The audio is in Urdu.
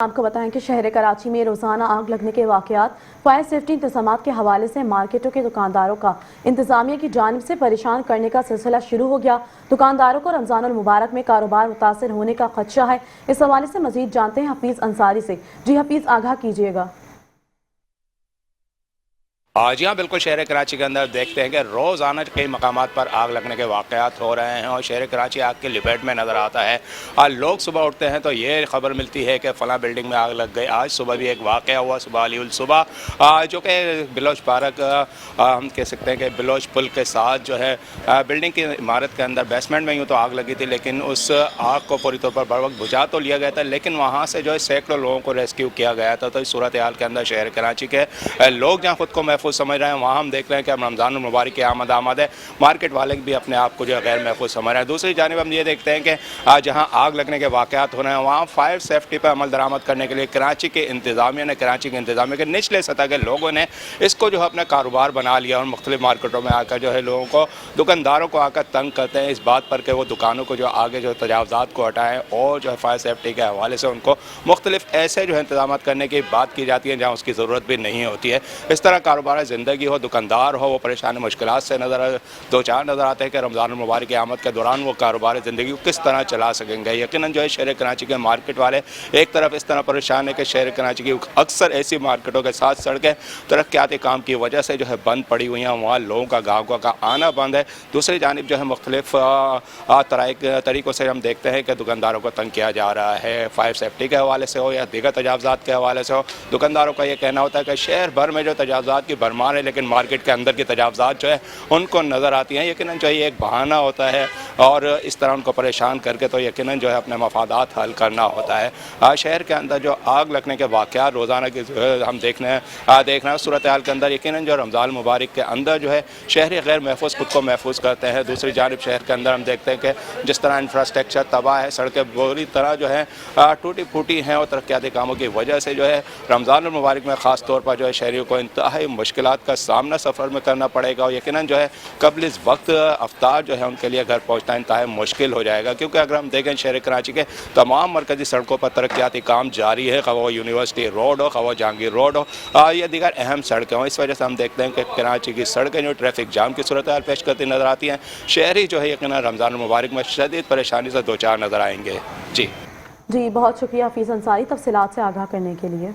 آپ کو بتائیں کہ شہر کراچی میں روزانہ آگ لگنے کے واقعات فائر سیفٹی انتظامات کے حوالے سے مارکیٹوں کے دکانداروں کا انتظامیہ کی جانب سے پریشان کرنے کا سلسلہ شروع ہو گیا۔ دکانداروں کو رمضان المبارک میں کاروبار متاثر ہونے کا خدشہ ہے۔ اس حوالے سے مزید جانتے ہیں حفیظ انصاری سے۔ جی حفیظ، آگاہ کیجیے گا۔ جی ہاں، بالکل شہر کراچی کے اندر دیکھتے ہیں کہ روزانہ کئی مقامات پر آگ لگنے کے واقعات ہو رہے ہیں اور شہر کراچی آگ کی لپیٹ میں نظر آتا ہے۔ لوگ صبح اٹھتے ہیں تو یہ خبر ملتی ہے کہ فلاں بلڈنگ میں آگ لگ گئی۔ آج صبح بھی ایک واقعہ ہوا صبح علی الصبح، جو کہ بلوچ پارک ہم کہہ سکتے ہیں کہ بلوچ پل کے ساتھ جو ہے بلڈنگ کی عمارت کے اندر بیسمنٹ میں یوں تو آگ لگی تھی، لیکن اس آگ کو پوری طور پر بر وقت بجھا تو لیا گیا تھا، لیکن وہاں سے جو ہے سینکڑوں لوگوں کو ریسکیو کیا گیا تھا۔ تو اس صورتحال کے اندر شہر کراچی کے لوگ جہاں خود کو محفوظ سمجھ رہے ہیں، وہاں ہم دیکھ رہے ہیں کہ رمضان المبارک کی آمد ہے، مارکیٹ والے بھی اپنے آپ کو جو ہے غیر محفوظ سمجھ رہے ہیں۔ دوسری جانب ہم یہ دیکھتے ہیں کہ جہاں آگ لگنے کے واقعات ہو رہے ہیں، وہاں فائر سیفٹی پر عمل درآمد کرنے کے لیے کراچی کے انتظامیہ کے نچلے سطح کے لوگوں نے اس کو جو ہے اپنا کاروبار بنا لیا اور مختلف مارکیٹوں میں آ کر جو ہے لوگوں کو، دکانداروں کو آ کر تنگ کرتے ہیں اس بات پر کہ وہ دکانوں کو جو آگے جو تجاوزات کو ہٹائیں اور جو ہے فائر سیفٹی کے حوالے سے ان کو مختلف ایسے جو ہے انتظامات کرنے کی بات کی جاتی ہے جہاں اس کی ضرورت بھی نہیں ہوتی ہے۔ اس طرح کاروبار زندگی ہو، دکاندار ہو، وہ پریشانی مشکلات سے دو چار نظر آتے ہیں کہ رمضان المبارک کی آمد کے دوران وہ کاروبار زندگی کو کس طرح چلا سکیں گے۔ یقیناً جو ہے شہر کراچی کے مارکیٹ والے ایک طرف اس طرح پریشان ہے کہ شہر کراچی کی اکثر ایسی مارکیٹوں کے ساتھ سڑکیں ترقیاتی کام کی وجہ سے جو ہے بند پڑی ہوئی ہیں، وہاں لوگوں کا گاہکوں کا آنا بند ہے۔ دوسری جانب جو ہے مختلف طریقوں سے ہم دیکھتے ہیں کہ دکانداروں کو تنگ کیا جا رہا ہے، فائر سیفٹی کے حوالے سے ہو یا دیگر تجاوزات کے حوالے سے ہو۔ دکانداروں کا یہ کہنا ہوتا ہے کہ شہر بھر میں جو تجاوزات کی بھرمار ہے، لیکن مارکیٹ کے اندر کی تجاوزات جو ہے ان کو نظر آتی ہیں۔ یقیناً جو یہ ایک بہانہ ہوتا ہے اور اس طرح ان کو پریشان کر کے تو یقیناً جو ہے اپنے مفادات حل کرنا ہوتا ہے۔ شہر کے اندر جو آگ لگنے کے واقعات روزانہ کے ہم دیکھ رہے ہیں صورتحال کے اندر، یقیناً جو رمضان مبارک کے اندر جو ہے شہری غیر محفوظ خود کو محفوظ کرتے ہیں۔ دوسری جانب شہر کے اندر ہم دیکھتے ہیں کہ جس طرح انفراسٹرکچر تباہ ہے، سڑکیں بری طرح جو ہے ٹوٹی پھوٹی ہیں اور ترقیاتی کاموں کی وجہ سے جو ہے رمضان المبارک میں خاص طور پر جو ہے شہریوں کو انتہائی مشکلات کا سامنا سفر میں کرنا پڑے گا اور یقیناً جو ہے قبل اس وقت افطار جو ہے ان کے لیے گھر پہنچنا انتہائی مشکل ہو جائے گا، کیونکہ اگر ہم دیکھیں شہر کراچی کے تمام مرکزی سڑکوں پر ترقیاتی کام جاری ہے، خواہ وہ یونیورسٹی روڈ ہو، خواہ وہ جہانگیر روڈ ہو یا دیگر اہم سڑکیں ہوں۔ اس وجہ سے ہم دیکھتے ہیں کہ کراچی کی سڑکیں جو ٹریفک جام کی صورتحال پیش کرتی نظر آتی ہیں۔ شہری جو ہے یقیناً رمضان المبارک میں شدید پریشانی سے دوچار نظر آئیں گے۔ جی بہت شکریہ حفیظ انصاری تفصیلات سے آگاہ کرنے کے لیے۔